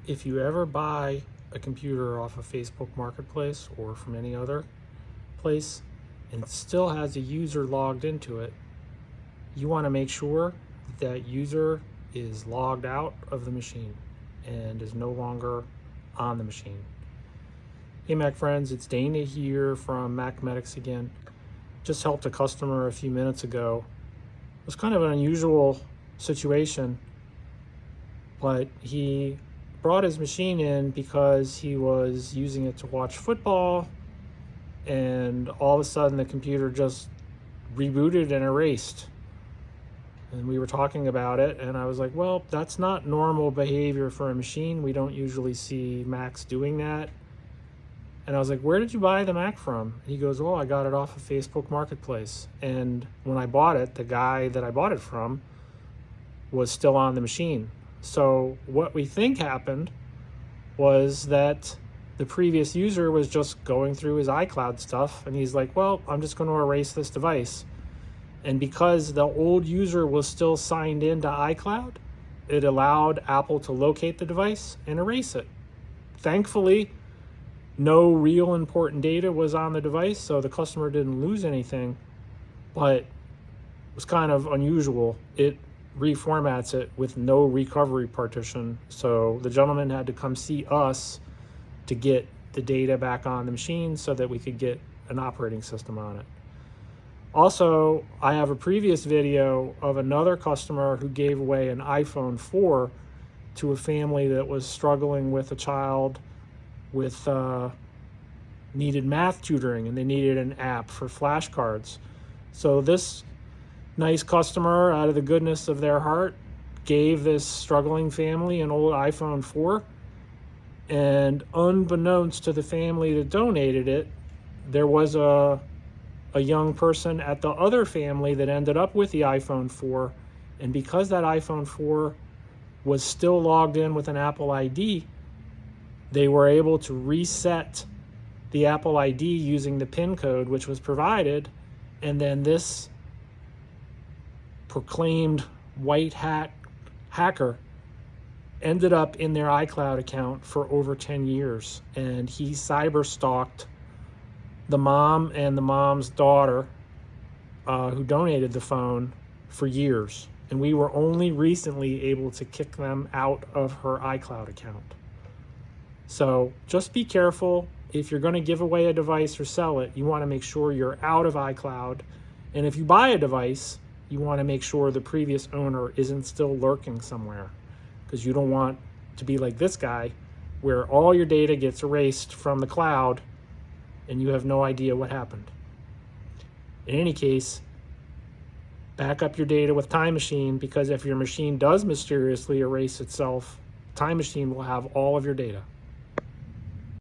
If you ever buy a computer off of Facebook Marketplace or from any other place and it still has a user logged into it, you want to make sure that user is logged out of the machine and is no longer on the machine. Hey Mac friends, it's Dana here from Mac Medics again. Just helped a customer a few minutes ago. It was kind of an unusual situation, but he brought his machine in because he was using it to watch football, and all of a sudden the computer just rebooted and erased. And we were talking about it, and I was like, well, that's not normal behavior for a machine. We don't usually see Macs doing that. And I was like, where did you buy the Mac from? He goes, oh, I got it off of Facebook Marketplace. And when I bought it, the guy that I bought it from was still on the machine. So what we think happened was that the previous user was just going through his iCloud stuff, and he's like, well, I'm just going to erase this device. And because the old user was still signed into iCloud, it allowed Apple to locate the device and erase it. Thankfully, no real important data was on the device, so the customer didn't lose anything, but it was kind of unusual. It reformats it with no recovery partition, so the gentleman had to come see us to get the data back on the machine so that we could get an operating system on it. Also, I have a previous video of another customer who gave away an iPhone 4 to a family that was struggling with a child with needed math tutoring, and they needed an app for flashcards. So this nice customer, out of the goodness of their heart, gave this struggling family an old iPhone 4, and unbeknownst to the family that donated it, there was a young person at the other family that ended up with the iPhone 4, and because that iPhone 4 was still logged in with an Apple ID, they were able to reset the Apple ID using the PIN code which was provided, and then this proclaimed white hat hacker ended up in their iCloud account for over 10 years, and he cyber stalked the mom and the mom's daughter who donated the phone for years, and we were only recently able to kick them out of her iCloud account. So just be careful. If you're going to give away a device or sell it, you want to make sure you're out of iCloud. And if you buy a device, you want to make sure the previous owner isn't still lurking somewhere, because you don't want to be like this guy where all your data gets erased from the cloud and you have no idea what happened. In any case, back up your data with Time Machine, because if your machine does mysteriously erase itself, Time Machine will have all of your data.